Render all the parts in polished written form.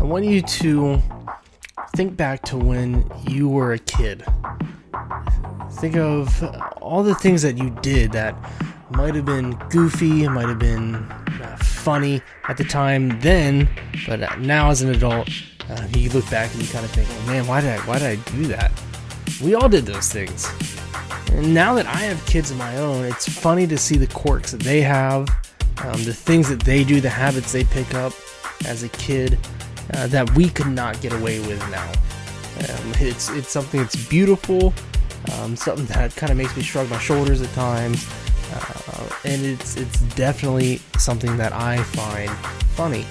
I want you to think back to when you were a kid. Think of all the things that you did that might have been goofy, might have been funny at the time then, but now as an adult, you look back and you kind of think, oh man, why did I do that? We all did those things. And now that I have kids of my own, it's funny to see the quirks that they have, the things that they do, the habits they pick up as a kid that we could not get away with now. It's something that's beautiful, something that kind of makes me shrug my shoulders at times, and it's definitely something that I find funny.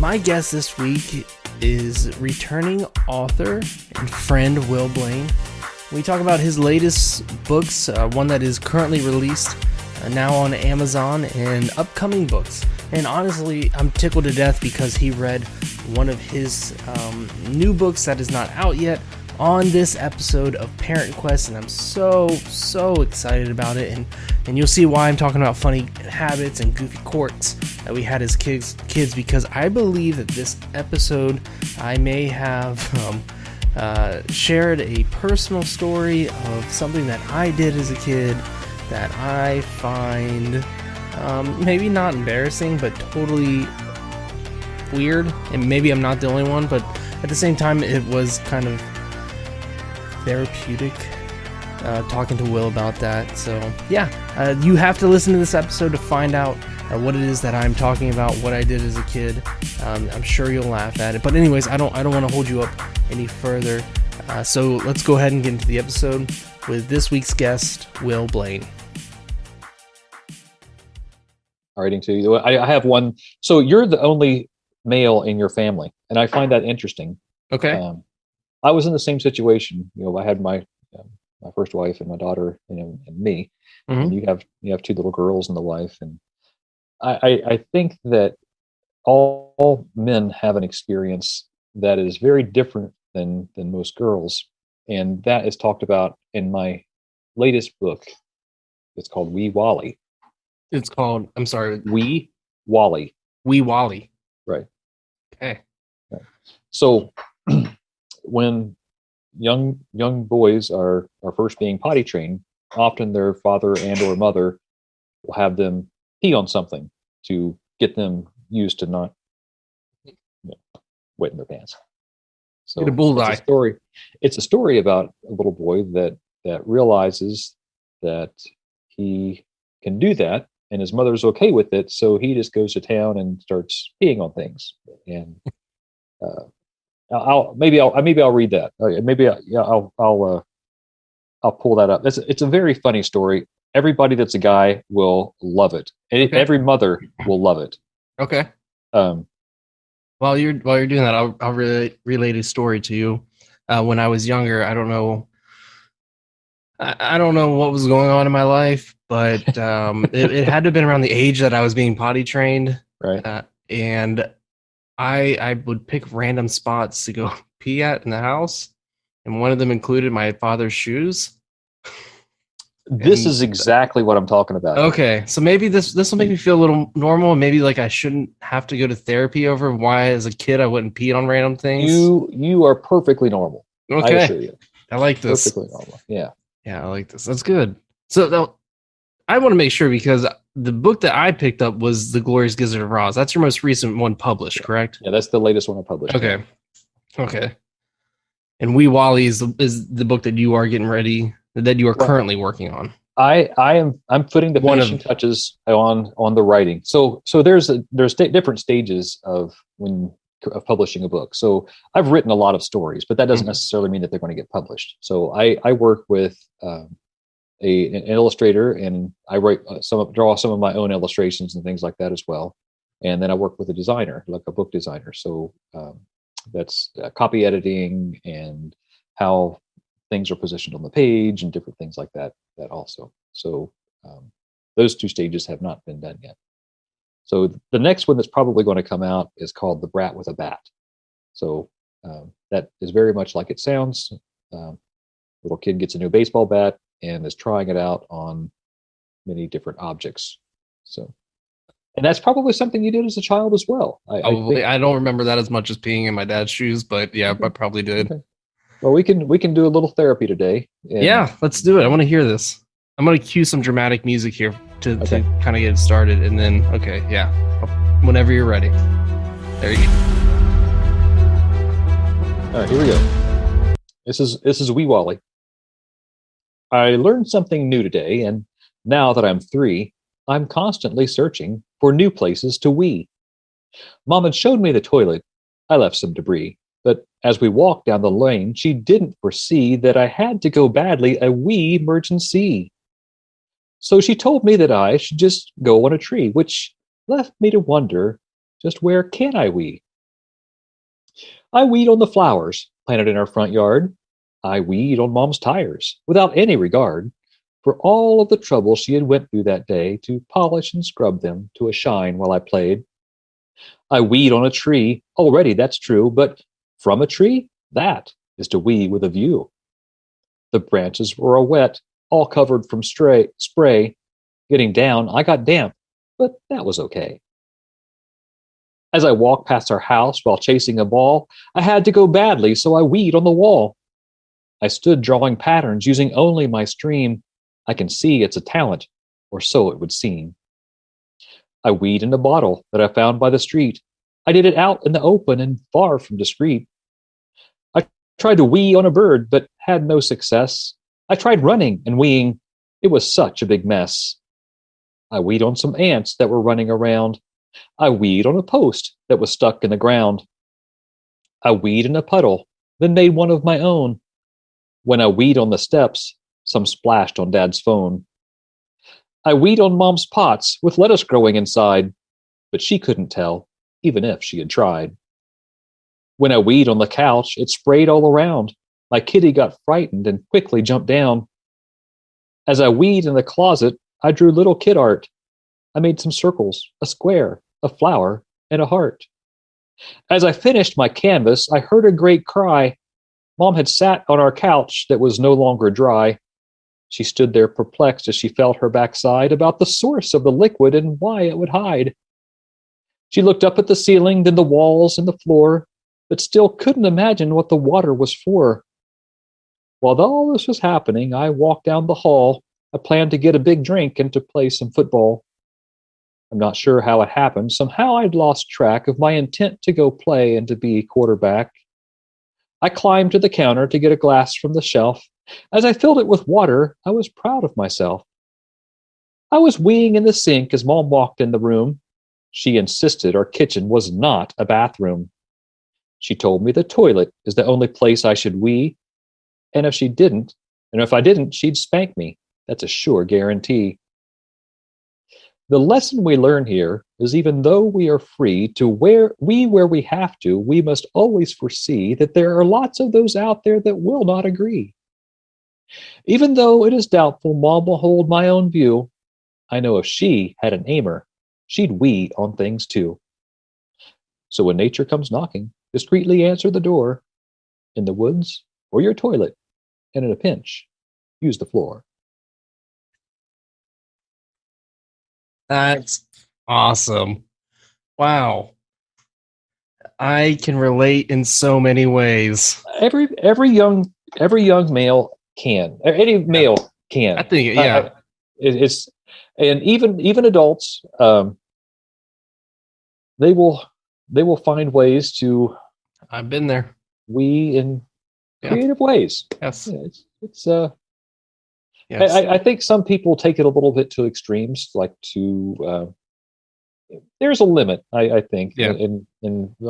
My guest this week is returning author and friend Will Blaine. We talk about his latest books, one that is currently released now on Amazon, and upcoming books. And honestly, I'm tickled to death because he read one of his new books that is not out yet on this episode of Parent Quest, and I'm so excited about it. And you'll see why I'm talking about funny habits and goofy quirks that we had as kids, because I believe that this episode I may have shared a personal story of something that I did as a kid that I find maybe not embarrassing, but totally weird. And maybe I'm not the only one, but at the same time, it was kind of therapeutic talking to Will about that. So yeah, you have to listen to this episode to find out what it is that I'm talking about, what I did as a kid. I'm sure you'll laugh at it. But anyways, I don't want to hold you up any further. So let's go ahead and get into the episode with this week's guest, Will Blaine. Writing to you. I have one. So you're the only male in your family, and I find that interesting. Okay. I was in the same situation. I had my first wife and my daughter, and me. Mm-hmm. And you have two little girls and the wife, and I think that all men have an experience that is very different than most girls, and that is talked about in my latest book. It's called Wee Wally. It's called, I'm sorry, Wee Wally. Wee Wally. Right. Okay. So when young boys are first being potty trained, often their father and or mother will have them pee on something to get them used to not wetting their pants. So get a bullseye. It's a story about a little boy that realizes that he can do that, and his mother's okay with it, so he just goes to town and starts peeing on things. And I'll read that. I'll pull that up. It's a very funny story. Everybody that's a guy will love it, and Okay. every mother will love it. Okay. While you're doing that, I'll relate a story to you. When I was younger, I don't know what was going on in my life, but it had to have been around the age that I was being potty trained. Right. And I would pick random spots to go pee at in the house, and one of them included my father's shoes. This is exactly what I'm talking about. Okay, so maybe this will make me feel a little normal. Maybe like I shouldn't have to go to therapy over why, as a kid, I wouldn't pee on random things. You are perfectly normal. Okay, I assure you. I like this. Perfectly normal. Yeah. Yeah, I like this. That's good. So I want to make sure, because the book that I picked up was The Glorious Gizzard of Oz. That's your most recent one published, correct? Yeah, that's the latest one I published. Okay. Okay. And Wee Wally is the book that you are getting ready, that you are currently working on. I'm putting the finishing touches on the writing. So there's different stages of publishing a book. So I've written a lot of stories, but that doesn't necessarily mean that they're going to get published. So I work with an illustrator, and I draw some of my own illustrations and things like that as well. And then I work with a designer, like a book designer. So that's copy editing and how things are positioned on the page and different things like that also. So those two stages have not been done yet. So the next one that's probably going to come out is called The Brat with a Bat. So that is very much like it sounds. Little kid gets a new baseball bat and is trying it out on many different objects. So And that's probably something you did as a child as well. I Probably. think. I don't remember that as much as peeing in my dad's shoes, but yeah, I Okay. probably did. Okay. Well, we can do a little therapy today. And Yeah, let's do it. I want to hear this. I'm gonna cue some dramatic music here to okay. kind of get it started, and then okay, yeah, whenever you're ready. There you go. All right, here we go. This is Wee Wally. I learned something new today, and now that I'm 3, I'm constantly searching for new places to wee. Mom had showed me the toilet. I left some debris, but as we walked down the lane, she didn't foresee that I had to go badly a wee emergency. So she told me that I should just go on a tree, which left me to wonder, just where can I wee? I weed on the flowers planted in our front yard. I weed on Mom's tires without any regard for all of the trouble she had went through that day to polish and scrub them to a shine while I played. I weed on a tree. Already that's true, but from a tree, that is to weed with a view. The branches were all wet, all covered from spray. Getting down, I got damp, but that was okay. As I walked past our house while chasing a ball, I had to go badly, so I weed on the wall. I stood drawing patterns using only my stream. I can see it's a talent, or so it would seem. I weed in a bottle that I found by the street. I did it out in the open and far from discreet. I tried to wee on a bird, but had no success. I tried running and weeing. It was such a big mess. I weed on some ants that were running around. I weed on a post that was stuck in the ground. I weed in a puddle, then made one of my own. When I weed on the steps, some splashed on Dad's phone. I weed on Mom's pots with lettuce growing inside, but she couldn't tell, even if she had tried. When I weed on the couch, it sprayed all around. My kitty got frightened and quickly jumped down. As I weed in the closet, I drew little kid art. I made some circles, a square, a flower, and a heart. As I finished my canvas, I heard a great cry. Mom had sat on our couch that was no longer dry. She stood there perplexed as she felt her backside about the source of the liquid and why it would hide. She looked up at the ceiling, then the walls and the floor, but still couldn't imagine what the water was for. While all this was happening, I walked down the hall. I planned to get a big drink and to play some football. I'm not sure how it happened. Somehow I'd lost track of my intent to go play and to be quarterback. I climbed to the counter to get a glass from the shelf. As I filled it with water, I was proud of myself. I was weeing in the sink as Mom walked in the room. She insisted our kitchen was not a bathroom. She told me the toilet is the only place I should wee, and if I didn't, she'd spank me. That's a sure guarantee. The lesson we learn here is even though we are free to where we have to, we must always foresee that there are lots of those out there that will not agree. Even though it is doubtful Mom will hold my own view, I know if she had an aimer, she'd wee on things too. So when nature comes knocking, discreetly answer the door, in the woods or your toilet, and in a pinch, use the floor. That's awesome. Wow. I can relate in so many ways. Every young male can. Any male can. I think, yeah. It's and even adults, they will find ways to I've been there. wee in Yeah. creative ways. Yes. Yeah, it's Yes. I think some people take it a little bit to extremes, like to there's a limit. I think, Yeah. and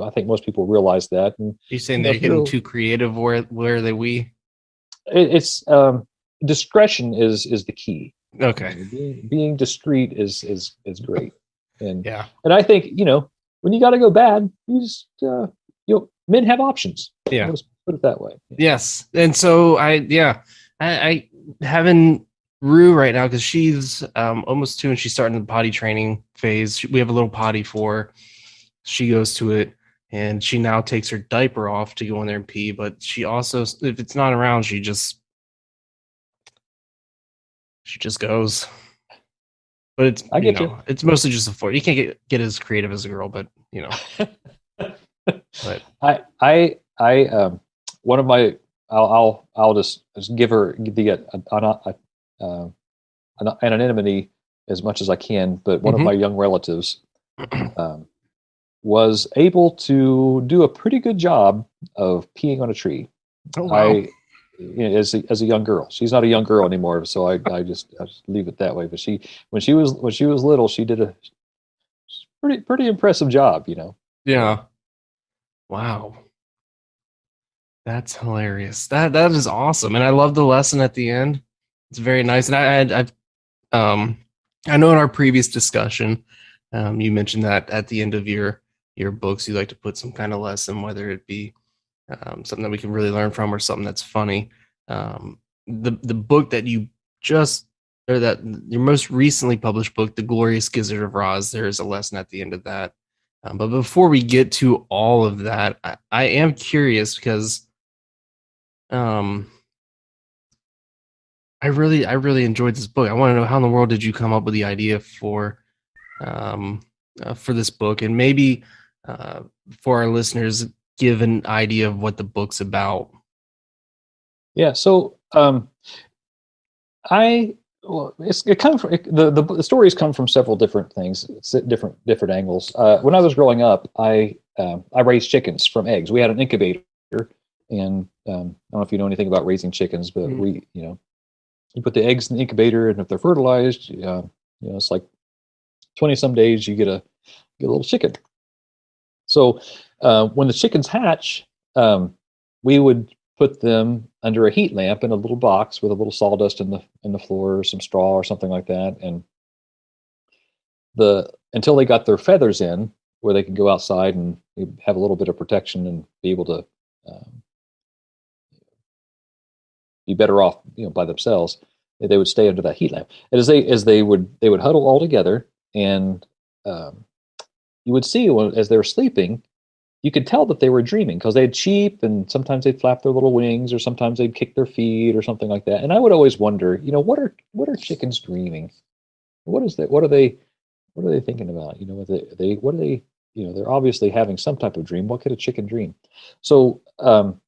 I think most people realize that. And You're saying you know, they're getting too creative where they we? it's discretion is the key. Okay. Being discreet is great, and Yeah. and I think when you got to go bad, you just men have options. Yeah. Let's put it that way. Yes. And so I having Rue right now because she's almost 2 and she's starting the potty training phase. We have a little potty for her. She goes to it and she now takes her diaper off to go in there and pee. But she also, if it's not around, she just goes. but it's I get you. it's mostly just a four. You can't get as creative as a girl, but but one of my, I'll just give the anonymity as much as I can, but one of my young relatives was able to do a pretty good job of peeing on a tree. Oh, wow. As a young girl, she's not a young girl anymore, so I just leave it that way. But when she was little, she did a pretty impressive job, Yeah. Wow. That's hilarious. That is awesome, and I love the lesson at the end. It's very nice, and I know in our previous discussion, you mentioned that at the end of your books, you like to put some kind of lesson, whether it be something that we can really learn from or something that's funny. The book that that your most recently published book, The Glorious Gizzard of Roz, there is a lesson at the end of that. But before we get to all of that, I am curious because I really enjoyed this book. I want to know, how in the world did you come up with the idea for this book, and maybe for our listeners, give an idea of what the book's about. Yeah. So it comes from the stories come from several different things, different angles. When I was growing up, I raised chickens from eggs. We had an incubator, and I don't know if you know anything about raising chickens, but you put the eggs in the incubator, and if they're fertilized, it's like 20 some days, you get a little chicken. So when the chickens hatch, we would put them under a heat lamp in a little box with a little sawdust in the floor, or some straw or something like that, and until they got their feathers in, where they could go outside and have a little bit of protection and be able to be better off, by themselves. They would stay under that heat lamp, and as they would huddle all together, and you would see as they were sleeping, you could tell that they were dreaming, because they'd cheep, and sometimes they'd flap their little wings, or sometimes they'd kick their feet or something like that. And I would always wonder, what are chickens dreaming? What is that? What are they thinking about? What are they? They're obviously having some type of dream. What could a chicken dream? So, and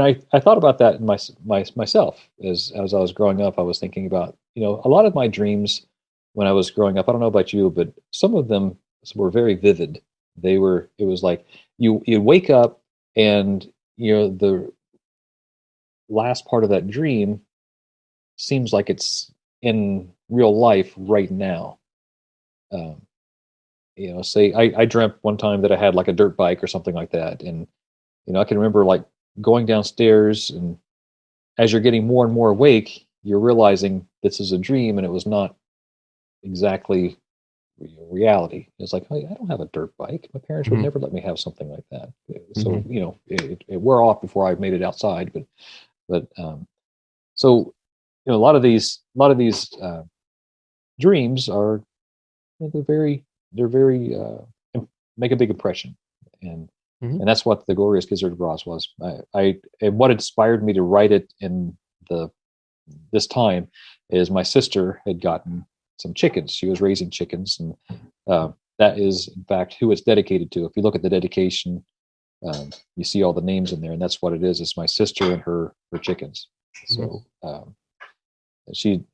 I thought about that in myself as I was growing up. I was thinking about, a lot of my dreams when I was growing up. I don't know about you, but some of them were very vivid. It was like you wake up, and the last part of that dream seems like it's in real life right now. Say I dreamt one time that I had like a dirt bike or something like that, and I can remember like going downstairs, and as you're getting more and more awake, you're realizing this is a dream, and it was not exactly reality. It's like, I don't have a dirt bike. My parents would never let me have something like that. So it wore off before I made it outside. But so a lot of these dreams are, they're very make a big impression, and that's what The Glorious Gizzard of Roz was. And what inspired me to write it in this time is my sister had gotten some chickens. She was raising chickens, and that is in fact who it's dedicated to. If you look at the dedication, you see all the names in there, and that's what it is. It's my sister and her chickens. So she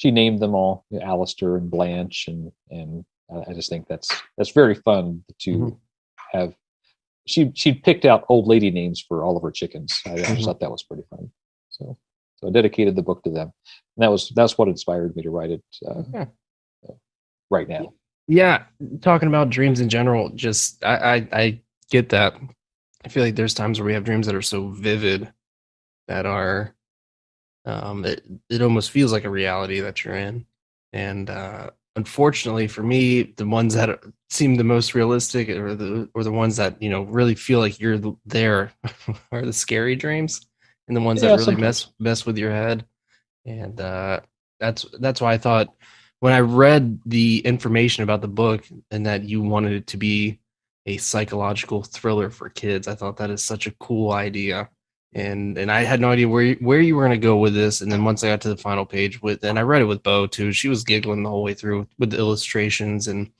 named them all, Alistair and Blanche, and I just think that's very fun to have. She picked out old lady names for all of her chickens. I just thought that was pretty fun. So I dedicated the book to them, and that's what inspired me to write it right now. Yeah, talking about dreams in general, just I get that. I feel like there's times where we have dreams that are so vivid that are it almost feels like a reality that you're in. And unfortunately for me, the ones that seem the most realistic, or the ones that really feel like you're there, are the scary dreams, and the ones that really mess with your head. And that's why I thought, when I read the information about the book and that you wanted it to be a psychological thriller for kids, I thought that is such a cool idea. and I had no idea where you were going to go with this. And then once I got to the final page and I read it with Bo too, she was giggling the whole way through with the illustrations and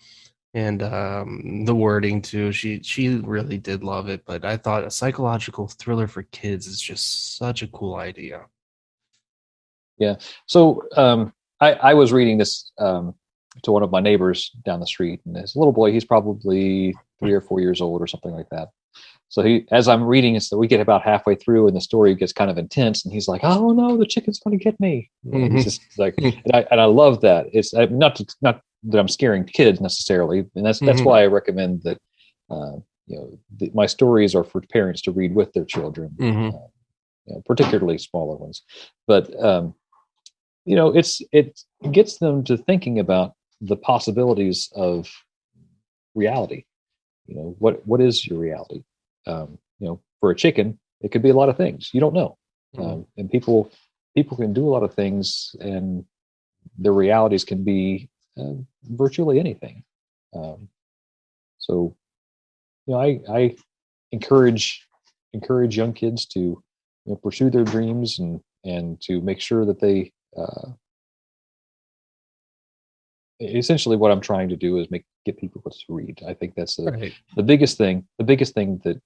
the wording too. She really did love it. But I thought a psychological thriller for kids is just such a cool idea. Yeah. So I was reading this to one of my neighbors down the street, and this little boy, he's probably 3 or 4 years old or something like that. So as I'm reading, so we get about halfway through, and the story gets kind of intense, and he's like, "Oh no, the chicken's going to get me!" He's just like, and I love that. It's not that I'm scaring kids necessarily, and that's why I recommend that. My stories are for parents to read with their children, particularly smaller ones, but it gets them to thinking about the possibilities of reality. What is your reality? For a chicken, it could be a lot of things. You don't know. And people can do a lot of things, and their realities can be virtually anything. So I encourage young kids to pursue their dreams and to make sure that they essentially what I'm trying to do is get people to read. I think that's the biggest thing. The biggest thing that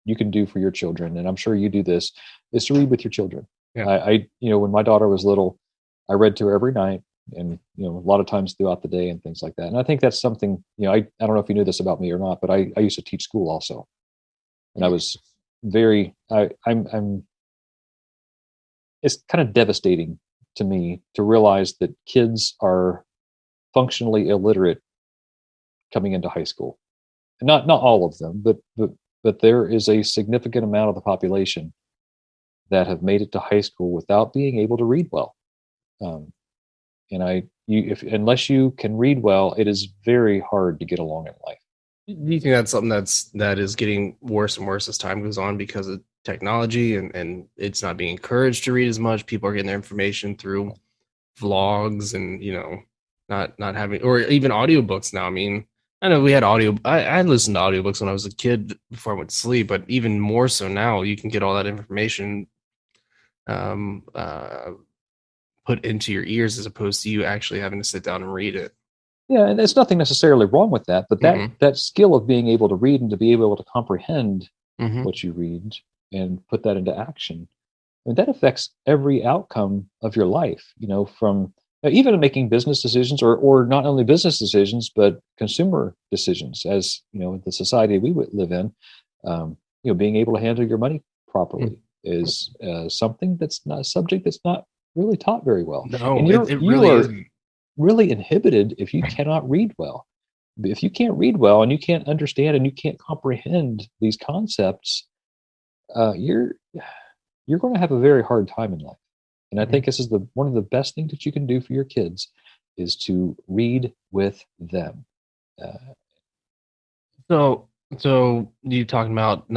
you can do for your children, and I'm sure you do this, is to read with your children. Yeah. I when my daughter was little, I read to her every night, and a lot of times throughout the day and things like that. And I think that's something, I don't know if you knew this about me or not, but I used to teach school also, and I was I'm it's kind of devastating to me to realize that kids are functionally illiterate coming into high school. And not all of them, but there is a significant amount of the population that have made it to high school without being able to read well. Unless you can read well, it is very hard to get along in life. Do you think that's something that is getting worse and worse as time goes on because of technology and it's not being encouraged to read as much? People are getting their information through vlogs and not having, or even audiobooks now. I mean, I know we had I listened to audiobooks when I was a kid before I went to sleep, but even more so now, you can get all that information put into your ears as opposed to you actually having to sit down and read it. Yeah, and there's nothing necessarily wrong with that, but that skill of being able to read and to be able to comprehend what you read and put that into action, that affects every outcome of your life, from even making business decisions or not only business decisions, but consumer decisions, as the society we live in. Being able to handle your money properly is something that's not a subject that's not really taught very well. No, and it really isn't. Really inhibited if you cannot read well. If you can't read well and you can't understand and you can't comprehend these concepts, you're going to have a very hard time in life. And I think this is one of the best things that you can do for your kids is to read with them. So you talking about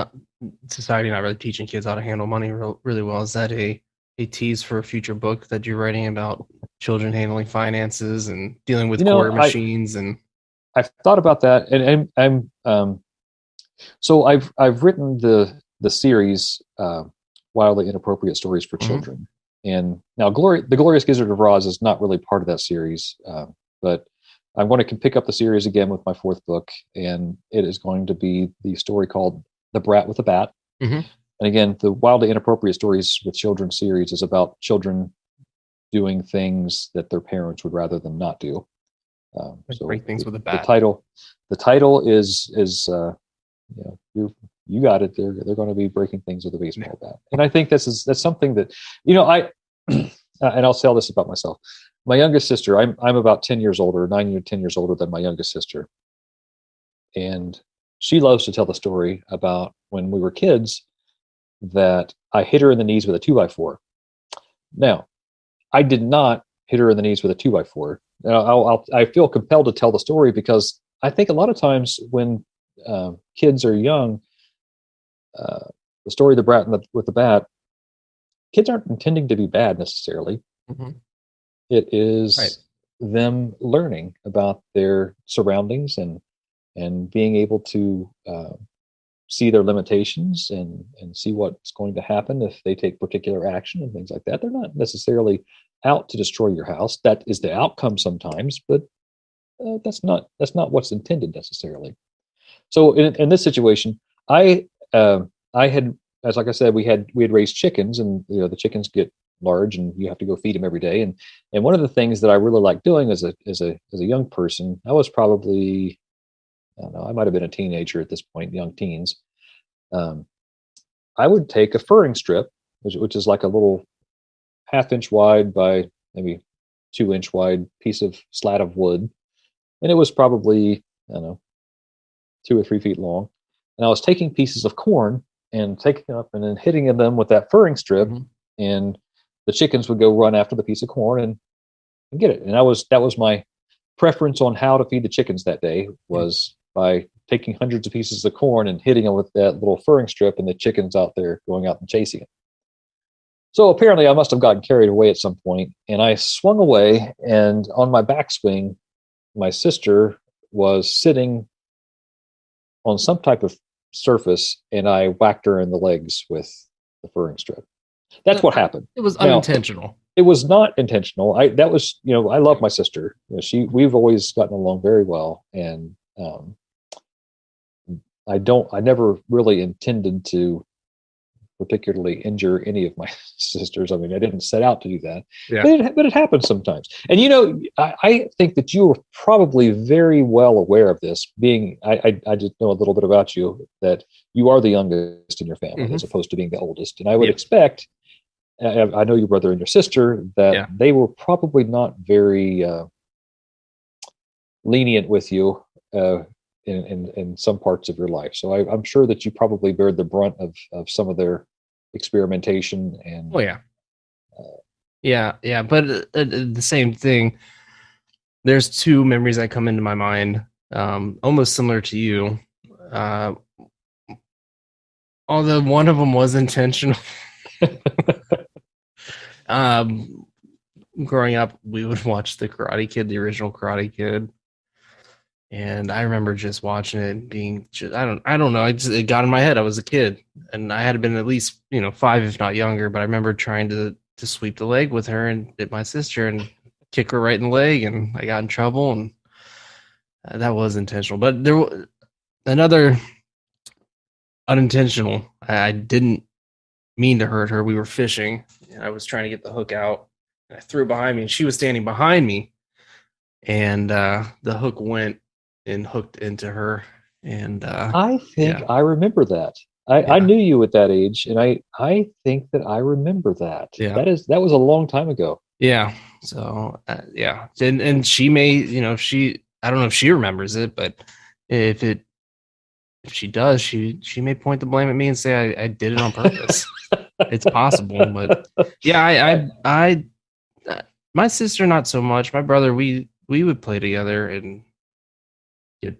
society not really teaching kids how to handle money really well? Is that a tease for a future book that you're writing about children handling finances and dealing with quarter machines? And I've thought about that, and I'm so I've written the series Wildly Inappropriate Stories for Children, and now The Glorious Gizzard of Oz is not really part of that series, but I'm going to pick up the series again with my 4th book, and it is going to be the story called The Brat with a Bat. And again, the Wildly Inappropriate Stories with Children series is about children doing things that their parents would rather them not do. Break things with a bat. The title is you got it. They're going to be breaking things with a baseball bat, and I think that's something that I and I'll tell this about myself. My youngest sister, I'm about 10 years older, 9 or 10 years older than my youngest sister, and she loves to tell the story about when we were kids that I hit her in the knees with a 2x4. Now, I did not hit her in the knees with a 2x4. I feel compelled to tell the story because I think a lot of times when kids are young, the story of the brat with the bat, kids aren't intending to be bad necessarily. It is them learning about their surroundings and being able to see their limitations and see what's going to happen if they take particular action and things like that. They're not necessarily out to destroy your house. That is the outcome sometimes, but that's not what's intended necessarily. So in this situation, I had, as like I said, we had raised chickens, and the chickens get large, and you have to go feed them every day. And one of the things that I really liked doing as a young person, I was probably, I don't know, I might have been a teenager at this point, young teens. I would take a furring strip, which is like a little 1/2 inch wide by maybe 2-inch wide piece of slat of wood, and it was probably, I don't know, 2 or 3 feet long. And I was taking pieces of corn and taking them up and then hitting them with that furring strip, and the chickens would go run after the piece of corn and get it. And that was my preference on how to feed the chickens that day, was by taking hundreds of pieces of corn and hitting them with that little furring strip, and the chickens out there going out and chasing it. So apparently I must have gotten carried away at some point, and I swung away, and on my backswing, my sister was sitting on some type of surface, and I whacked her in the legs with the furring strip. That's what happened. It was unintentional. Now, it was not intentional. I love my sister. We've always gotten along very well, and I never really intended to particularly injure any of my sisters. I mean, I didn't set out to do that, but it happens sometimes. And I think that you were probably very well aware of this. Being, I just know a little bit about you, that you are the youngest in your family as opposed to being the oldest. And I would expect, I know your brother and your sister, that they were probably not very lenient with you in some parts of your life. So I'm sure that you probably bear the brunt of some of their experimentation. And but the same thing, there's two memories that come into my mind, almost similar to you, although one of them was intentional. Growing up, we would watch the Karate Kid, the original Karate Kid. And I remember just watching it and being, I don't know. It got in my head. I was a kid, and I had been at least, 5, if not younger. But I remember trying to sweep the leg with her and hit my sister and kick her right in the leg, and I got in trouble. And that was intentional. But there was another unintentional. I didn't mean to hurt her. We were fishing, and I was trying to get the hook out. I threw it behind me, and she was standing behind me, and the hook went and hooked into her. And I think I remember that. I knew you at that age, and I think that I remember that. Yeah. That was a long time ago. Yeah. So and she may, I don't know if she remembers it, but if she does, she may point the blame at me and say I did it on purpose. It's possible, but I my sister not so much. My brother, we would play together and get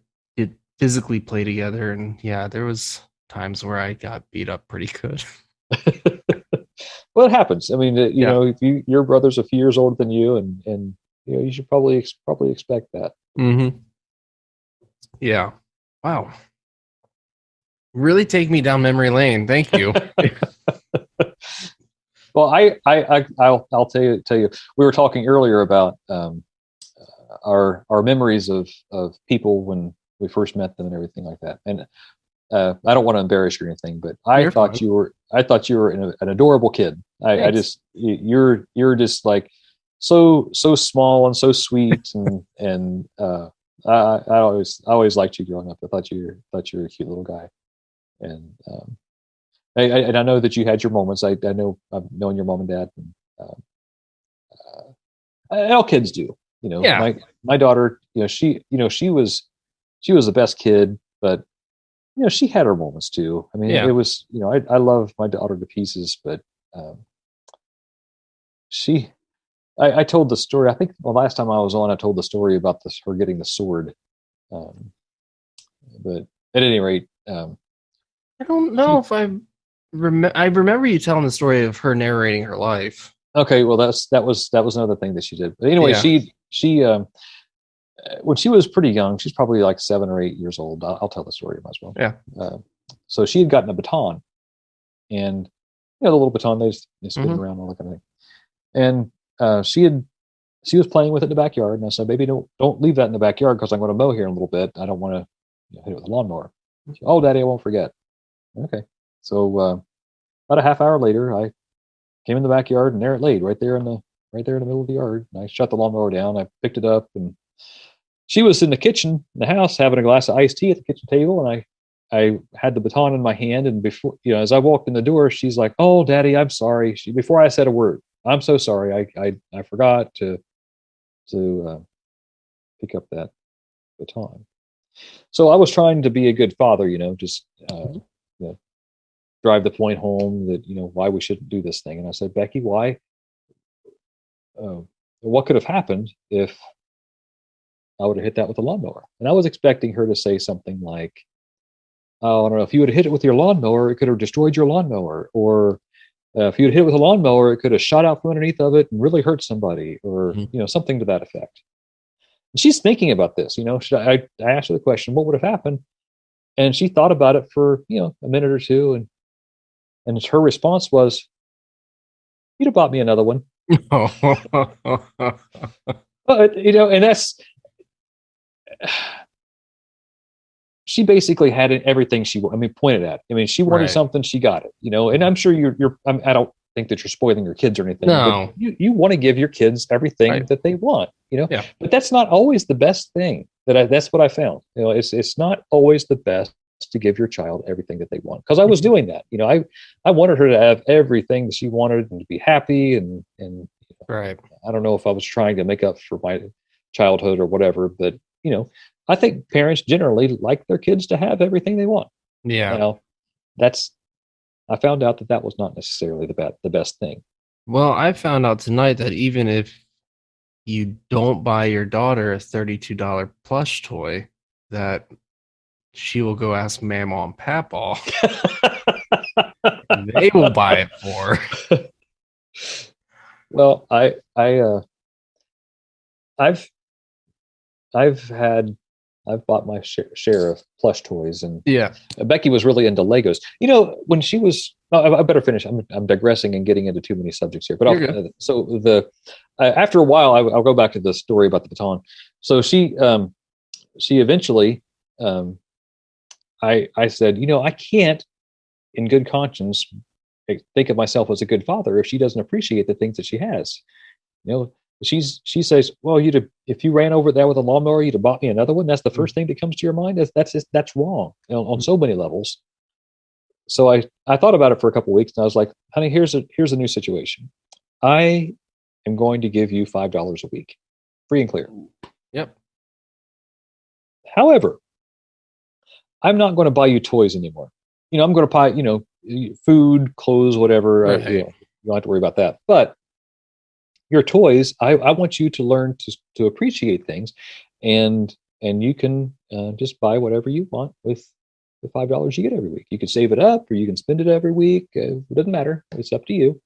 physically play together, and there was times where I got beat up pretty good. Well, it happens. I mean, if your brother's a few years older than you, and you should probably expect that. Mm-hmm. Yeah. Wow. Really take me down memory lane. Thank you. Well, I'll tell you. We were talking earlier about our memories of people when we first met them and everything like that. And I don't want to embarrass you or anything, but I thought you were an adorable kid. You're just like so small and so sweet, and I always liked you growing up. I thought you were a cute little guy, and I know that you had your moments. I know I've known your mom and dad, and all kids do. My daughter, she was the best kid, but she had her moments too. I mean, it was, I love my daughter to pieces, but I told the story. I think the last time I was on, I told the story about her getting the sword. But at any rate, I don't know if I remember you telling the story of her narrating her life. Okay, well that was another thing that she did. But anyway, she when she was pretty young, she's probably like 7 or 8 years old. I'll tell the story, might as well. Yeah. so she had gotten a baton, and the little baton they spin around, all that kind of thing. And she was playing with it in the backyard, and I said, "Baby, don't leave that in the backyard because I'm going to mow here in a little bit. I don't want to hit it with a lawnmower." She, "Oh, Daddy, I won't forget." Okay. So about a half hour later, I came in the backyard, and there it laid, right there in the middle of the yard. And I shut the lawnmower down. I picked it up, and she was in the kitchen in the house having a glass of iced tea at the kitchen table, and I had the baton in my hand, and before as I walked in the door, she's like, "Oh, Daddy, I'm sorry." Before I said a word, "I'm so sorry. I forgot to pick up that baton." So I was trying to be a good father, just drive the point home that why we shouldn't do this thing. And I said, "Becky, why? What could have happened if I would have hit that with a lawnmower?" And I was expecting her to say something like, "Oh, I don't know, if you would have hit it with your lawnmower, it could have destroyed your lawnmower," or "if you had hit it with a lawnmower, it could have shot out from underneath of it and really hurt somebody," or something to that effect. And she's thinking about this. I asked her the question, "What would have happened?" And she thought about it for a minute or two, and her response was, "You'd have bought me another one." But and that's, she basically had everything she pointed at. She wanted something, she got it. And I'm sure I don't think that you're spoiling your kids or anything. No, but you want to give your kids everything that they want. But that's not always the best thing. That's what I found. It's not always the best to give your child everything that they want. Because I was doing that. I wanted her to have everything that she wanted and to be happy. And right. I don't know if I was trying to make up for my childhood or whatever, but I think parents generally like their kids to have everything they want. Yeah. I found out that was not necessarily the best thing. Well, I found out tonight that even if you don't buy your daughter a $32 plush toy, that she will go ask Mama and Papa. And they will buy it for her. Well, I've bought my share of plush toys, and Becky was really into Legos. When she was, I better finish. I'm digressing and getting into too many subjects here. But after a while, I'll go back to the story about the baton. So she eventually, I said, I can't, in good conscience, think of myself as a good father if she doesn't appreciate the things that she has. She says, "Well, if you ran over that with a lawnmower, you'd have bought me another one." That's the first thing that comes to your mind. That's wrong on so many levels. So I thought about it for a couple of weeks, and I was like, "Honey, here's a new situation. I am going to give you $5 a week, free and clear. Yep. However, I'm not going to buy you toys anymore. I'm going to buy food, clothes, whatever. Right. You don't have to worry about that. But your toys, I want you to learn to appreciate things, and you can just buy whatever you want with the $5 you get every week. You can save it up, or you can spend it every week. It doesn't matter. It's up to you."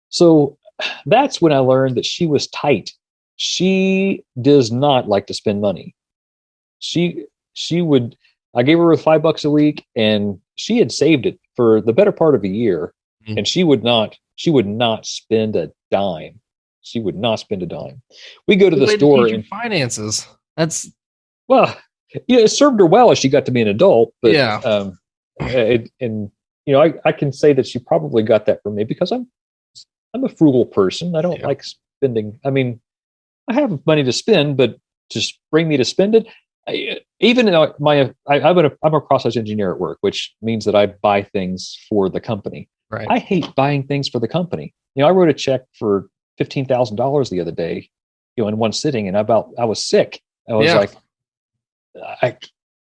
So that's when I learned that she was tight. She does not like to spend money. I gave her $5 a week, and she had saved it for the better part of a year, and she would not spend a dime. She would not spend a dime. We go to the store and finances. It served her well as she got to be an adult. But I can say that she probably got that from me because I'm a frugal person. I don't like spending. I have money to spend, but to bring me to spend it. I'm a process engineer at work, which means that I buy things for the company. Right. I hate buying things for the company. I wrote a check for $15,000 the other day, in one sitting, and I was sick. I was like,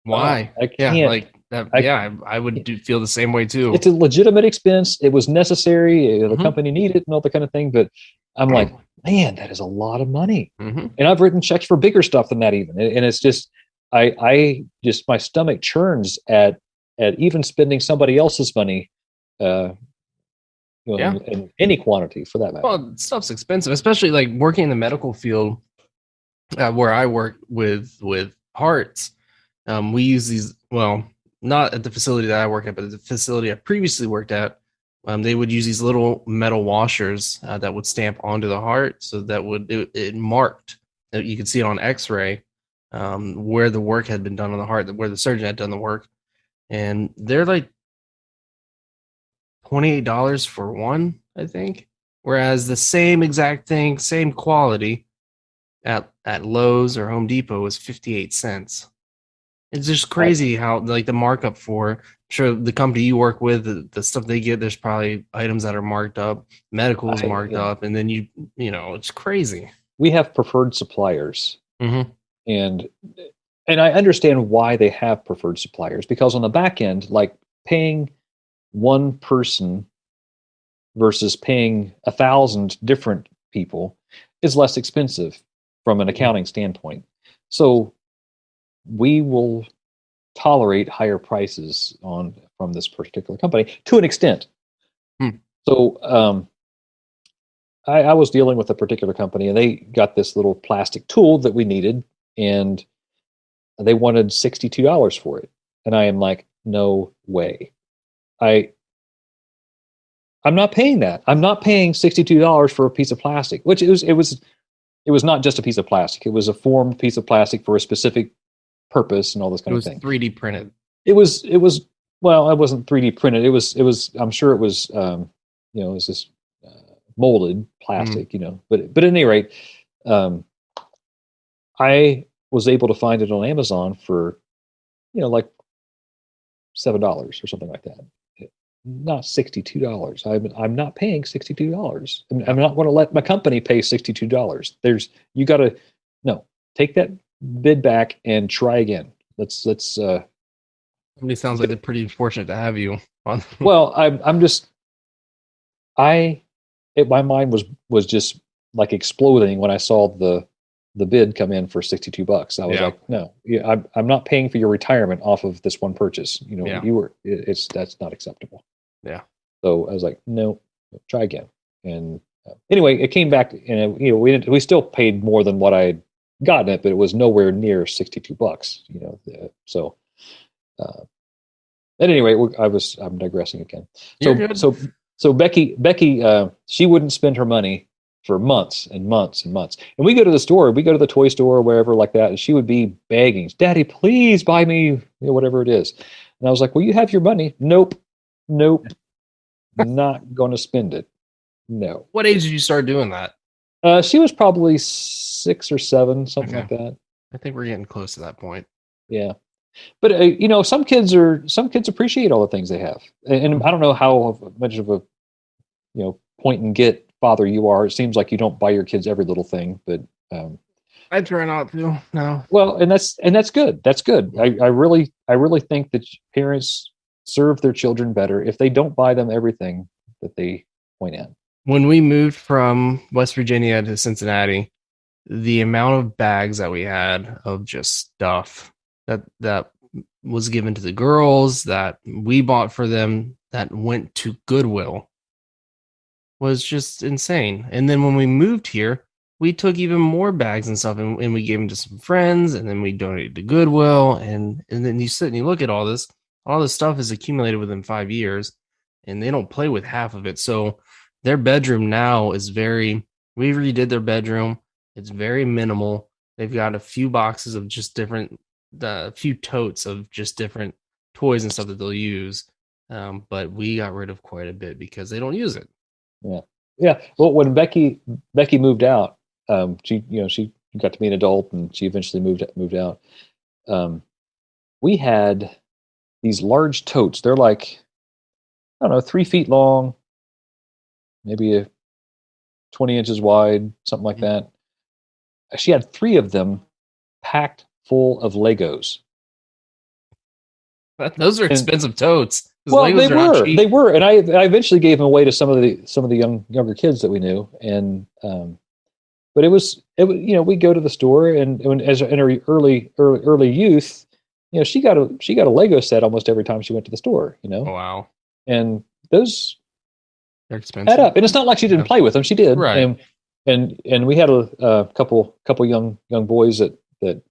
why? I can't. Like that. I would feel the same way too. It's a legitimate expense. It was necessary. The company needed it and all that kind of thing. But I'm like, man, that is a lot of money. And I've written checks for bigger stuff than that even. And it's just, I just, my stomach churns at even spending somebody else's money, in any quantity for that matter. Well, stuff's expensive, especially like working in the medical field, where I work with hearts. We use these. Well, not at the facility that I work at, but at the facility I previously worked at, they would use these little metal washers that would stamp onto the heart, so that it marked. You could see it on X-ray where the work had been done on the heart, where the surgeon had done the work, and they're like $28 for one, I think. Whereas the same exact thing, same quality at Lowe's or Home Depot was 58 cents. It's just crazy how like the markup for, I'm sure the company you work with, the stuff they get, there's probably items that are marked up, medical is marked up, and then you know, it's crazy. We have preferred suppliers, Mm-hmm. and I understand why they have preferred suppliers, because on the back end, like paying one person versus paying 1,000 different people is less expensive from an accounting standpoint. So we will tolerate higher prices from this particular company to an extent. So I was dealing with a particular company, and they got this little plastic tool that we needed, and they wanted $62 for it. And I am like, no way. I'm not paying that. I'm not paying $62 for a piece of plastic, which it was not just a piece of plastic. It was a formed piece of plastic for a specific purpose and all this kind of thing. It was 3D printed. It was well, it wasn't 3D printed. It was I'm sure it was it was this molded plastic, but at any rate, I was able to find it on Amazon for like $7 or something like that. Not $62. I'm not paying $62. I'm not going to let my company pay $62. You got to take that bid back and try again. Let's Somebody sounds like they're pretty fortunate to have you on. Well, my mind was just like exploding when I saw the bid come in for $62. I was like, no, I'm not paying for your retirement off of this one purchase. That's not acceptable. Yeah. So I was like, no, try again. And anyway, it came back, and we still paid more than what I had gotten it, but it was nowhere near $62. So at any rate, I'm digressing again. So Becky, she wouldn't spend her money for months and months and months. And we go to the toy store or wherever like that, and she would be begging, "Daddy, please buy me whatever it is." And I was like, "Well, you have your money." Nope, not going to spend it. No. What age did you start doing that? She was probably 6 or 7, something like that. I think we're getting close to that point. Yeah. But some kids appreciate all the things they have, and I don't know how much of a point and get father you are. It seems like you don't buy your kids every little thing, but I try not to. No. Well, and that's good. That's good. I really think that parents serve their children better if they don't buy them everything that they point at. When we moved from West Virginia to Cincinnati, the amount of bags that we had of just stuff that was given to the girls, that we bought for them, that went to Goodwill, was just insane. And then when we moved here, we took even more bags and stuff, and we gave them to some friends, and then we donated to Goodwill, and then you sit and you look at all this stuff is accumulated within 5 years, and they don't play with half of it. So their bedroom now is we redid their bedroom. It's very minimal. They've got a few boxes of just different, a few totes of just different toys and stuff that they'll use. But we got rid of quite a bit because they don't use it. Yeah. Well, when Becky moved out, she got to be an adult, and she eventually moved out. We had these large totes. They're like, I don't know, 3 feet long, maybe 20 inches wide, something like that. She had 3 of them packed full of Legos. Those are expensive totes. Well, Legos they were, and I eventually gave them away to some of the younger kids that we knew, and but it was we go to the store, and in her early youth, she got a Lego set almost every time she went to the store. Oh, wow. And those they're expensive. Add up, and it's not like she didn't play with them; she did. Right. And we had a couple young boys that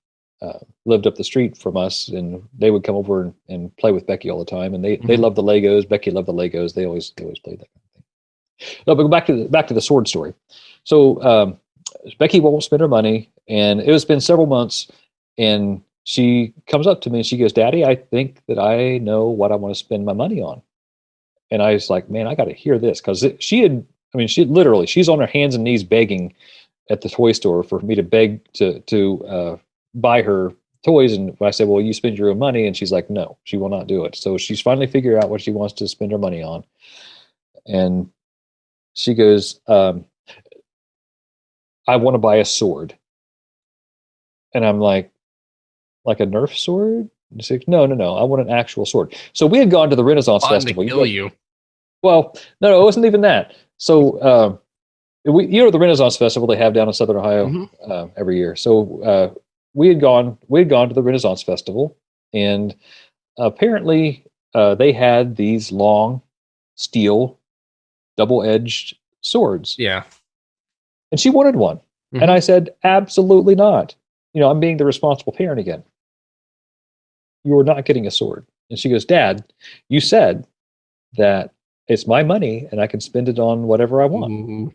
lived up the street from us, and they would come over and play with Becky all the time. And they loved the Legos. Becky loved the Legos. They always played that kind of thing. No, but back to the sword story. So Becky won't spend her money, and it has been several months, and she comes up to me and she goes, "Daddy, I think that I know what I want to spend my money on." And I was like, "Man, I got to hear this," because she literally, she's on her hands and knees begging at the toy store for me to beg to buy her toys. And I said, "Well, you spend your own money," and she's like, "No, she will not do it." So she's finally figured out what she wants to spend her money on, and she goes, "I want to buy a sword." And I'm like a Nerf sword? And she's like, no, I want an actual sword. So we had gone to the Renaissance Festival. To kill you. Well, no, it wasn't even that. So the Renaissance Festival they have down in Southern Ohio every year. So we had gone to the Renaissance Festival, and apparently they had these long steel double-edged swords. Yeah. And she wanted one. And I said, absolutely not. I'm being the responsible parent again. You are not getting a sword. And she goes, "Dad, you said that it's my money and I can spend it on whatever I want."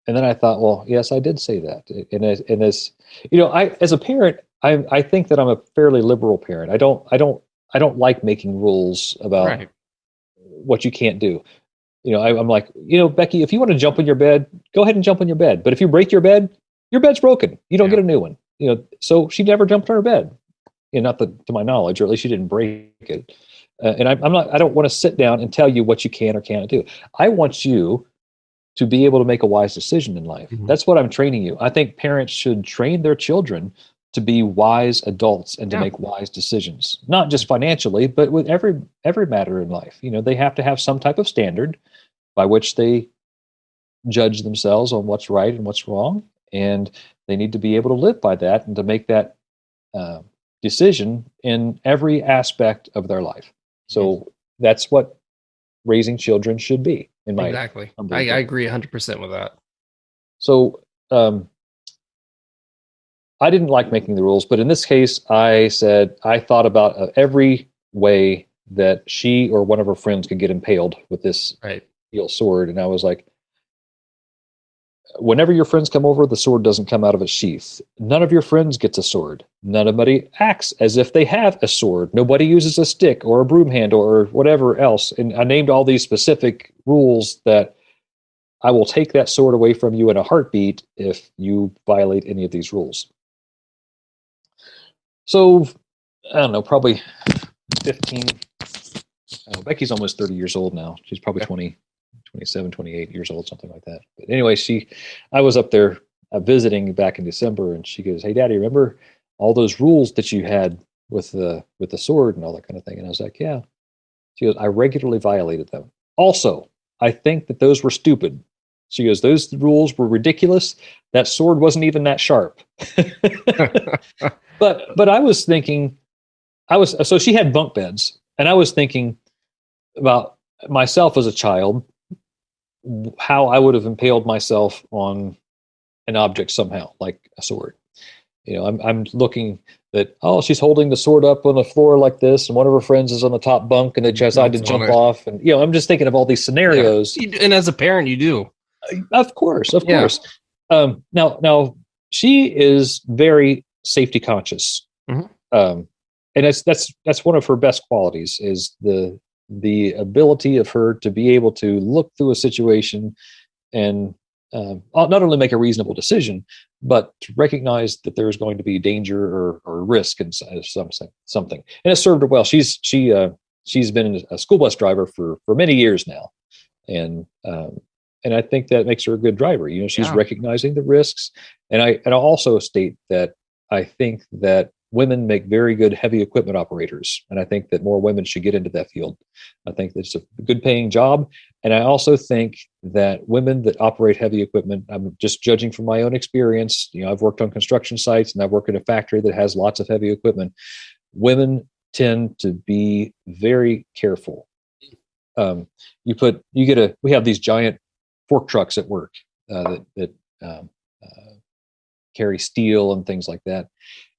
And then I thought, well, yes, I did say that. And as as a parent, I think that I'm a fairly liberal parent. I don't like making rules about what you can't do. I'm like, Becky, if you want to jump on your bed, go ahead and jump on your bed. But if you break your bed's broken. You don't get a new one. So she never jumped on her bed. Not to my knowledge, or at least she didn't break it. And I don't want to sit down and tell you what you can or can't do. I want you to be able to make a wise decision in life. That's what I'm training you. I think parents should train their children to be wise adults and to make wise decisions, not just financially, but with every matter in life. They have to have some type of standard by which they judge themselves on what's right and what's wrong. And they need to be able to live by that and to make that decision in every aspect of their life. So that's what raising children should be. Exactly. I agree 100% with that. So I didn't like making the rules, but in this case, I said I thought about every way that she or one of her friends could get impaled with this steel sword, and I was like, whenever your friends come over, the sword doesn't come out of its sheath. None of your friends gets a sword. Nobody acts as if they have a sword. Nobody uses a stick or a broom handle or whatever else. And I named all these specific rules that I will take that sword away from you in a heartbeat if you violate any of these rules. So, I don't know, probably 15. Becky's almost 30 years old now. She's probably 27, 28 years old, something like that. But anyway, I was up there visiting back in December, and she goes, "Hey, Daddy, remember all those rules that you had with the sword and all that kind of thing?" And I was like, "Yeah." She goes, "I regularly violated them. Also, I think that those were stupid." She goes, "Those rules were ridiculous. That sword wasn't even that sharp." But I was thinking, so she had bunk beds, and I was thinking about myself as a child, how I would have impaled myself on an object somehow, like a sword. I'm looking that, she's holding the sword up on the floor like this, and one of her friends is on the top bunk, and they decide to jump off. And I'm just thinking of all these scenarios. Yeah. And as a parent, you do. Of course. Now she is very safety conscious, and that's one of her best qualities, is the ability of her to be able to look through a situation and not only make a reasonable decision, but to recognize that there's going to be danger or risk in something. And it served her well. She's been a school bus driver for many years now, and I think that makes her a good driver. She's recognizing the risks, and I'll also state that I think that women make very good heavy equipment operators, and I think that more women should get into that field. I think that's a good paying job, and I also think that women that operate heavy equipment, I'm just judging from my own experience. I've worked on construction sites, and I've worked in a factory that has lots of heavy equipment. Women tend to be very careful. We have these giant fork trucks at work that carry steel and things like that.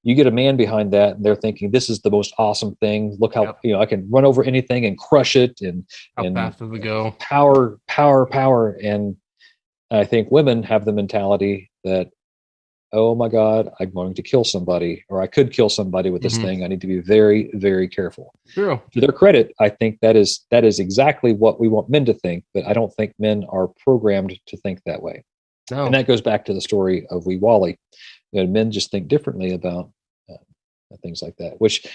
You get a man behind that, and they're thinking, "This is the most awesome thing. Look how I can run over anything and crush it, and how fast does it go? Power." And I think women have the mentality that, "Oh my God, I'm going to kill somebody, or I could kill somebody with this thing. I need to be very, very careful." True. To their credit, I think that is exactly what we want men to think, but I don't think men are programmed to think that way. No. And that goes back to the story of Wee Wally. Men just think differently about things like that. Which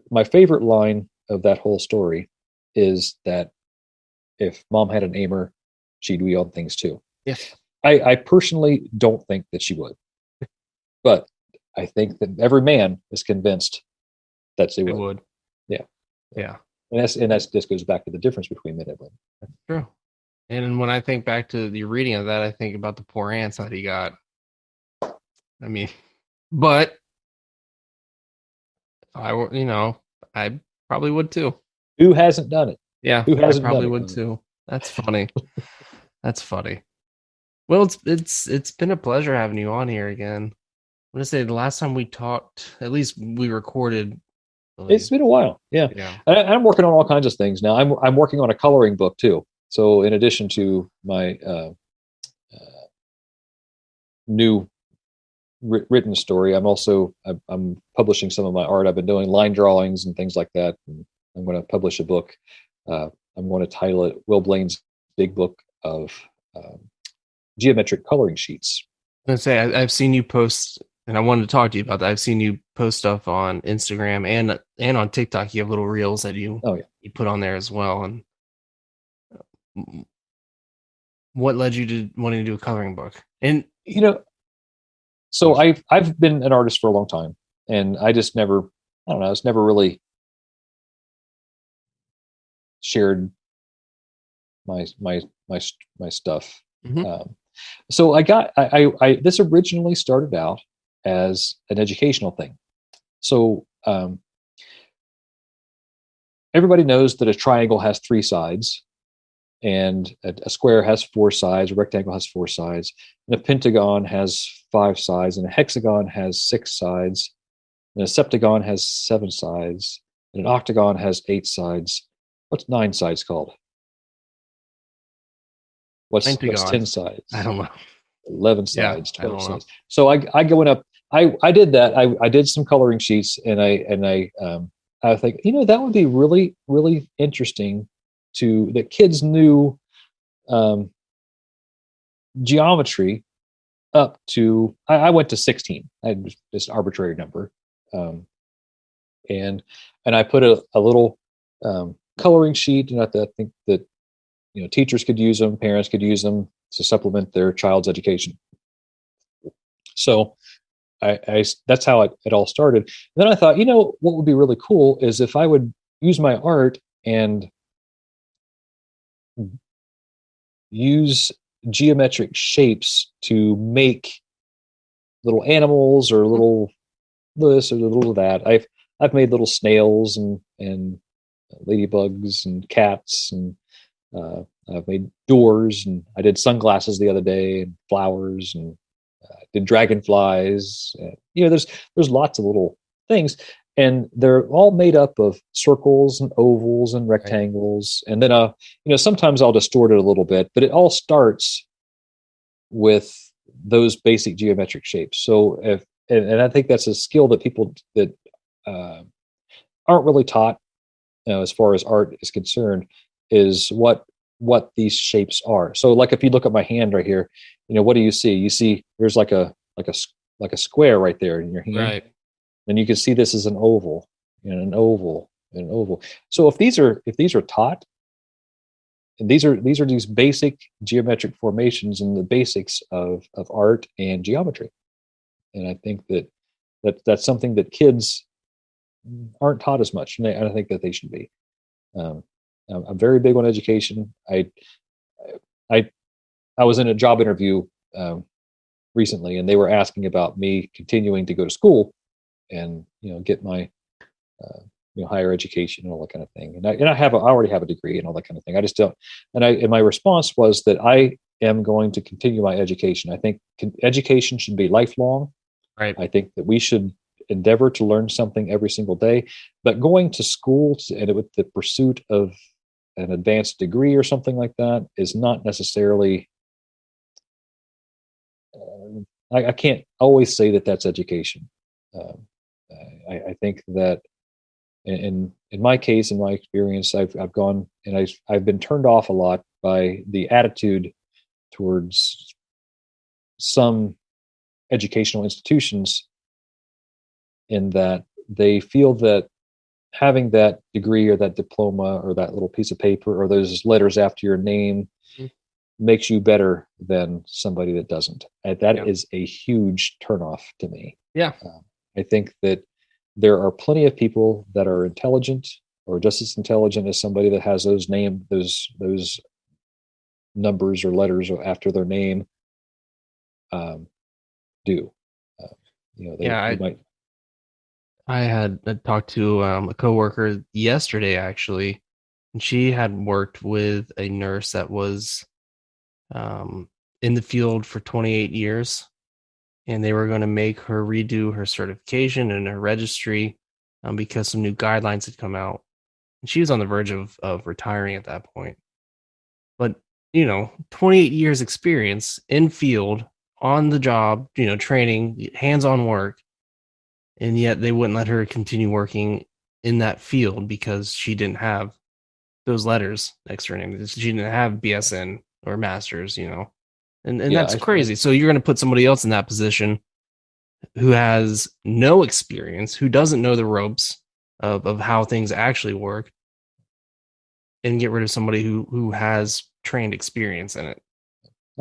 my favorite line of that whole story is that if mom had an aimer, she'd wield things too. Yes. I personally don't think that she would, but I think that every man is convinced that they would. Yeah. And that's just goes back to the difference between men and women. True. And when I think back to the reading of that, I think about the poor ants that he got. I mean, but I probably would too. Who hasn't done it? Yeah, who hasn't I probably done it? would too. That's funny. That's funny. Well, it's been a pleasure having you on here again. I'm gonna say the last time we talked, at least we recorded. It's been a while. Yeah. Yeah. I'm working on all kinds of things now. I'm working on a coloring book too. So in addition to my new written story, I'm publishing some of my art. I've been doing line drawings and things like that. And I'm going to publish a book. I'm going to title it Will Blaine's Big Book of Geometric Coloring Sheets. I'm gonna say I've seen you post, and I wanted to talk to you about that. I've seen you post stuff on Instagram and on TikTok. You have little reels that you put on there as well. And what led you to wanting to do a coloring book? And so I've been an artist for a long time, and I just never, I don't know, it's never really shared my stuff. So I this originally started out as an educational thing. So everybody knows that a triangle has 3 sides, and a square has 4 sides, a rectangle has 4 sides, and a pentagon has 5 sides, and a hexagon has 6 sides, and a septagon has 7 sides, and an octagon has 8 sides. What's 9 sides called? What's 10 sides? I don't know. 11 sides, 12 sides. So I going up. I did that. I did some coloring sheets, and I think that would be really, really interesting that kids knew geometry up to. I went to 16. I had just an arbitrary number, and I put a little coloring sheet, and I think that teachers could use them, parents could use them to supplement their child's education. So that's how it all started. And then I thought, what would be really cool is if I would use my art and use geometric shapes to make little animals or little this or little that. I've made little snails and ladybugs and cats, and I've made doors, and I did sunglasses the other day, and flowers, and did dragonflies. There's lots of little things, and they're all made up of circles and ovals and rectangles. And then sometimes I'll distort it a little bit, but it all starts with those basic geometric shapes. So and I think that's a skill that people that aren't really taught as far as art is concerned, is what these shapes are. So like if you look at my hand right here, what do you see? You see there's like a square right there in your hand. Right. And you can see this is an oval, and an oval, and an oval. So if these are taught, and these are these basic geometric formations and the basics of art and geometry. And I think that's something that kids aren't taught as much, and I think that they should be. I'm very big on education. I was in a job interview recently, and they were asking about me continuing to go to school and get my higher education and all that kind of thing. And I already have a degree and all that kind of thing. I just don't. And my response was that I am going to continue my education. I think education should be lifelong. Right. I think that we should endeavor to learn something every single day, but going to school and with the pursuit of an advanced degree or something like that is not necessarily. I can't always say that that's education. Um, I think that in my case, in my experience, I've gone and I've been turned off a lot by the attitude towards some educational institutions, in that they feel that having that degree or that diploma or that little piece of paper or those letters after your name makes you better than somebody that doesn't. And that is a huge turnoff to me. Yeah. I think that there are plenty of people that are intelligent or just as intelligent as somebody that has those numbers or letters after their name do. They might. I had talked to a coworker yesterday, actually, and she had worked with a nurse that was in the field for 28 years, and they were going to make her redo her certification and her registry because some new guidelines had come out. And she was on the verge of retiring at that point. But, 28 years experience in field, on the job, training, hands-on work, and yet they wouldn't let her continue working in that field because she didn't have those letters next to her name. She didn't have BSN or masters, and that's crazy. So you're going to put somebody else in that position who has no experience, who doesn't know the ropes of how things actually work, and get rid of somebody who has trained experience in it.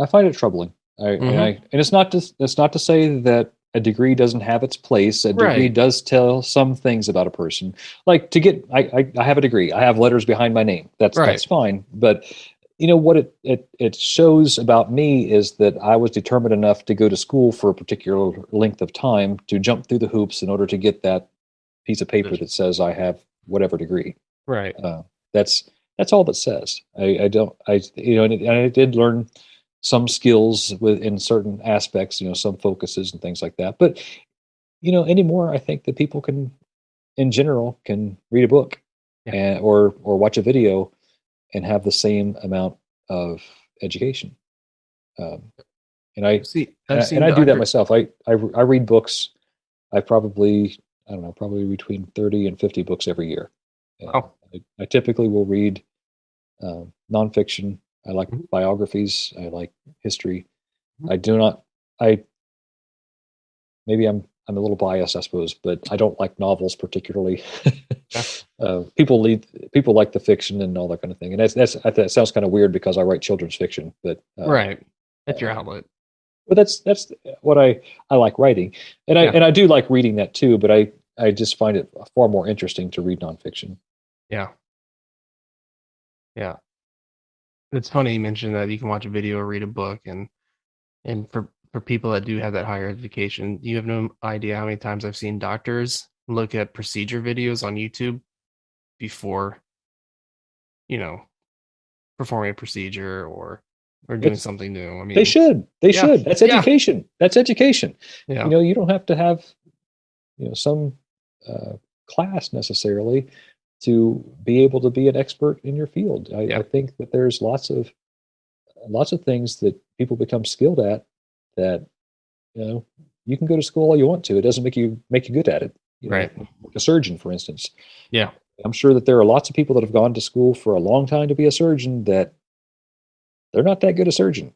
I find it troubling. And it's not to say that a degree doesn't have its place. A degree does tell some things about a person. Like I have a degree. I have letters behind my name. That's fine. But what it shows about me is that I was determined enough to go to school for a particular length of time to jump through the hoops in order to get that piece of paper that says I have whatever degree. Right. That's all that says. I did learn some skills in certain aspects, some focuses and things like that. But, anymore, I think that people in general, can read a book or watch a video and have the same amount of education. And I do that myself. I read books. I probably between 30 and 50 books every year. Wow. I typically will read nonfiction. I like biographies. I like history. Maybe I'm a little biased, I suppose, but I don't like novels particularly. People like the fiction and all that kind of thing. And that sounds kind of weird because I write children's fiction, but that's your outlet. But that's what I like writing. And I do like reading that too, but I just find it far more interesting to read nonfiction. Yeah. Yeah. It's funny you mentioned that you can watch a video or read a book, and for people that do have that higher education, you have no idea how many times I've seen doctors look at procedure videos on YouTube before, performing a procedure or doing something new. I mean, they should. That's education. Yeah. That's education. Yeah. You don't have to have, some class necessarily to be able to be an expert in your field. I think that there's lots of things that people become skilled at that, you can go to school all you want to. It doesn't make you good at it. Right. Like a surgeon, for instance. Yeah. I'm sure that there are lots of people that have gone to school for a long time to be a surgeon that they're not that good a surgeon.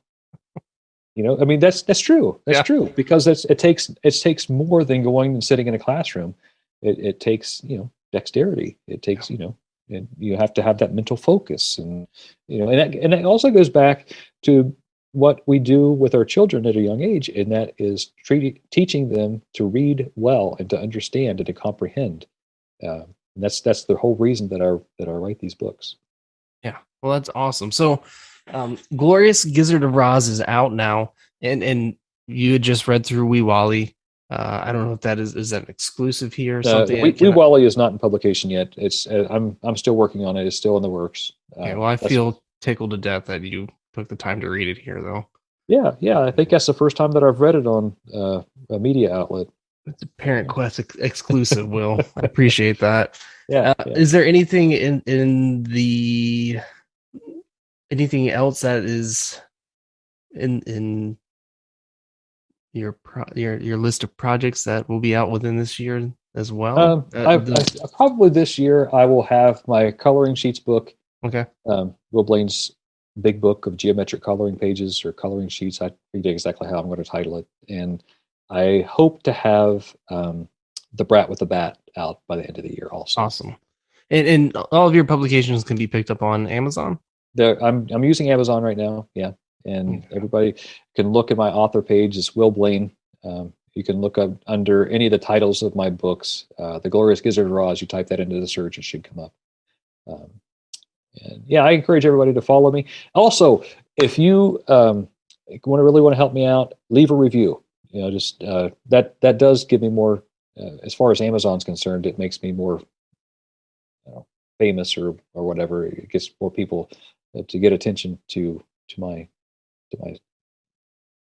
I mean, that's true. That's true, because it takes more than going and sitting in a classroom. It takes, dexterity. It takes, and you have to have that mental focus, and and it also goes back to what we do with our children at a young age, and that is teaching them to read well and to understand and to comprehend. And that's the whole reason that I write these books. Yeah, well, that's awesome. So, Glorious Gizzard of Roz is out now, and you had just read through Wee Wally. I don't know if that is that an exclusive here or something. Wee Wally is not in publication yet. It's I'm still working on it. It's still in the works. Okay, well, I feel tickled to death that you took the time to read it here, though. Yeah. I think that's the first time that I've read it on a media outlet. It's a Parent Quest exclusive, Will. I appreciate that. Yeah. Is there anything in the anything else that is in your list of projects that will be out within this year as well? I probably this year I will have my coloring sheets book. Okay. Will Blaine's big book of geometric coloring pages or coloring sheets. I forget exactly how I'm going to title it. And I hope to have The Brat with the Bat out by the end of the year also. Awesome. And all of your publications can be picked up on Amazon? I'm using Amazon right now, yeah. And everybody can look at my author page. It's Will Blaine. You can look up under any of the titles of my books. The Glorious Gizzard of Oz, you type that into the search, it should come up. And yeah, I encourage everybody to follow me. Also, if you really want to help me out, leave a review. Just that does give me more. As far as Amazon's concerned, it makes me more famous or whatever. It gets more people to get attention to my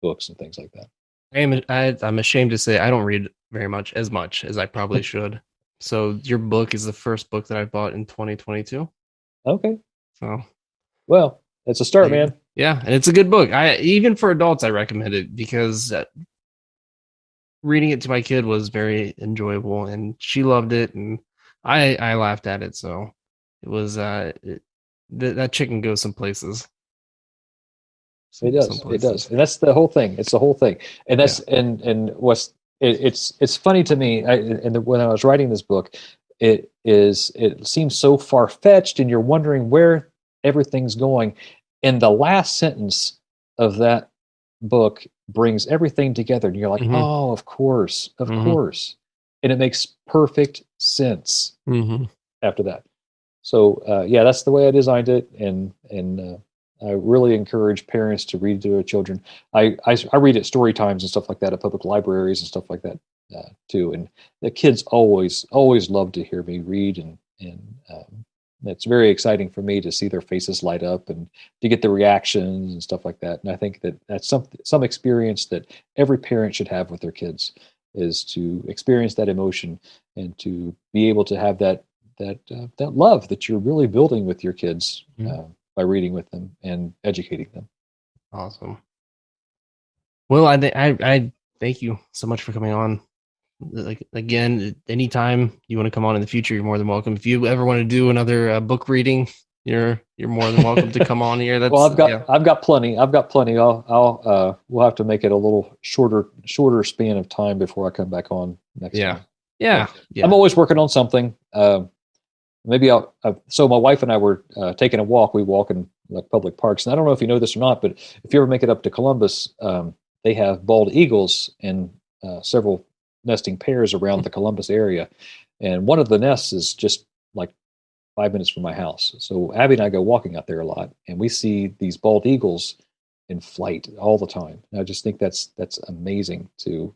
books and things like that. I'm ashamed to say I don't read very much as I probably should. So your book is the first book that I bought in 2022. Okay. So, well, it's a start, man. Yeah, and it's a good book. Even for adults, I recommend it because reading it to my kid was very enjoyable, and she loved it, and I laughed at it. So it was that chicken goes some places. It does, and that's the whole thing. It's the whole thing, and that's and what's it's funny to me. When I was writing this book, it seems so far fetched, and you're wondering where everything's going. And the last sentence of that book brings everything together, and you're like, oh, of course, and it makes perfect sense after that. So yeah, that's the way I designed it, and I really encourage parents to read to their children. I read at story times and stuff like that at public libraries and stuff like that too. And the kids always love to hear me read, and it's very exciting for me to see their faces light up and to get the reactions and stuff like that. And I think that's some experience that every parent should have with their kids, is to experience that emotion and to be able to have that love that you're really building with your kids. By reading with them and educating them. Awesome. Well, I thank you so much for coming on. Like, again, anytime you want to come on in the future, you're more than welcome. If you ever want to do another book reading, you're more than welcome to come on here. Well, I've got plenty. I'll we'll have to make it a little shorter span of time before I come back on next time. Yeah. I'm always working on something. Maybe so my wife and I were taking a walk. We walk in like public parks. And I don't know if you know this or not, but if you ever make it up to Columbus, they have bald eagles in several nesting pairs around the Columbus area. And one of the nests is just like 5 minutes from my house. So Abby and I go walking out there a lot, and we see these bald eagles in flight all the time. And I just think that's amazing to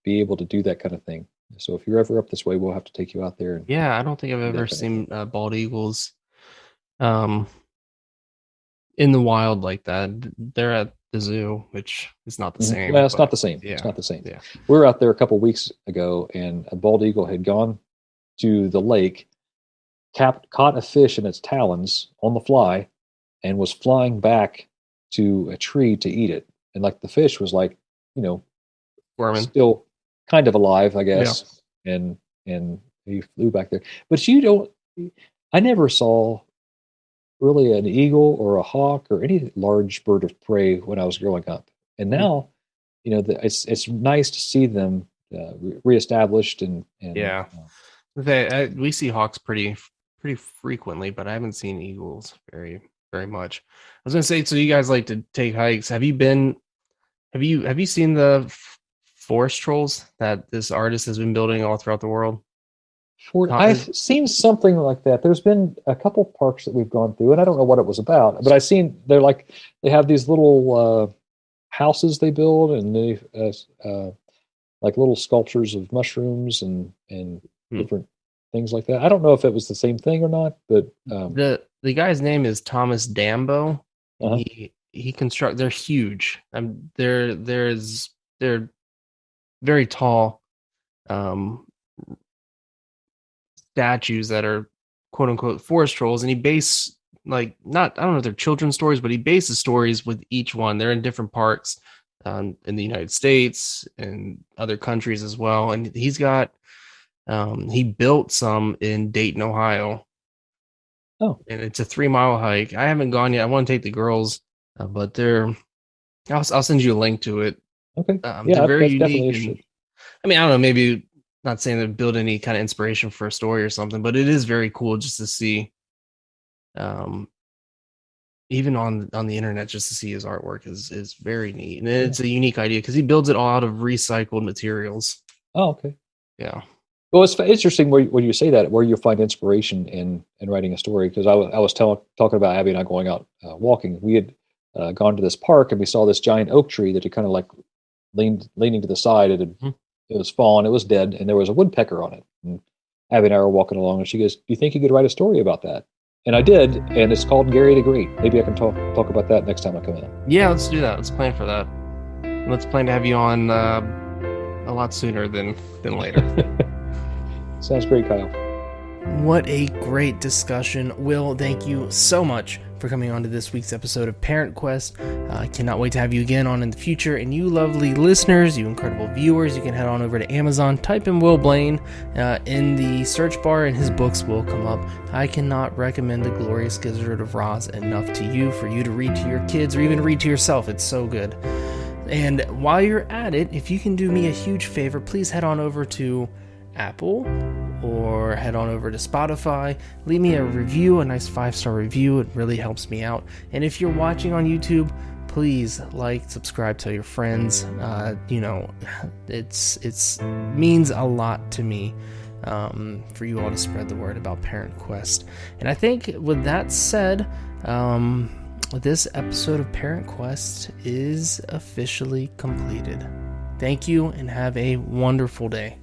be able to do that kind of thing. So if you're ever up this way, we'll have to take you out there. I don't think I've ever seen bald eagles in the wild like that. They're at the zoo, which is not the same. Well, it's not the same. Yeah. It's not the same. Yeah. We were out there a couple of weeks ago, and a bald eagle had gone to the lake, caught a fish in its talons on the fly, and was flying back to a tree to eat it. And like the fish was like, squirming, still kind of alive, I guess, and he flew back there. But I never saw really an eagle or a hawk or any large bird of prey when I was growing up. And now, it's nice to see them reestablished and we see hawks pretty frequently, but I haven't seen eagles very, very much. I was gonna say, so you guys like to take hikes. Have you seen the forest trolls that this artist has been building all throughout the world? I've seen something like that. There's been a couple parks that we've gone through, and I don't know what it was about, but I've seen they have these little houses they build, and they like little sculptures of mushrooms and different things like that. I don't know if it was the same thing or not, but the guy's name is Thomas Dambo. they're huge. They're very tall statues that are quote unquote forest trolls, and he based not, I don't know if they're children's stories, but he bases stories with each one. They're in different parks in the United States and other countries as well. And he's got he built some in Dayton, Ohio. Oh, and it's a 3-mile hike. I haven't gone yet. I want to take the girls, but I'll send you a link to it. okay. They're very that's definitely unique. And, I mean, I don't know, maybe not saying to build any kind of inspiration for a story or something, but it is very cool just to see, even on the internet, just to see his artwork is very neat. And it's a unique idea because he builds it all out of recycled materials. Oh, okay. Yeah. Well, it's interesting when you say that, where you find inspiration in writing a story. Because I was talking about Abby and I going out walking. We had gone to this park and we saw this giant oak tree that had kind of like leaning to the side. It was fallen. It was dead, and there was a woodpecker on it. And Abby and I were walking along, and she goes, "Do you think you could write a story about that?" And I did, and it's called Gary the Great. Maybe I can talk about that next time I come in. Yeah, let's do that. Let's plan for that. Let's plan to have you on a lot sooner than later. Sounds great, Kyle. What a great discussion. Will, thank you so much for coming on to this week's episode of Parent Quest. I cannot wait to have you again on in the future. And you lovely listeners, you incredible viewers, you can head on over to Amazon, type in Will Blaine in the search bar, and his books will come up. I cannot recommend The Glorious Gizzard of Roz enough to you for you to read to your kids or even read to yourself. It's so good. And while you're at it, if you can do me a huge favor, please head on over to Apple or head on over to Spotify. Leave me a review, a nice 5-star review. It really helps me out. And if you're watching on YouTube, please like, subscribe, tell your friends. It's means a lot to me for you all to spread the word about Parent Quest. And I think with that said, this episode of Parent Quest is officially completed. Thank you and have a wonderful day.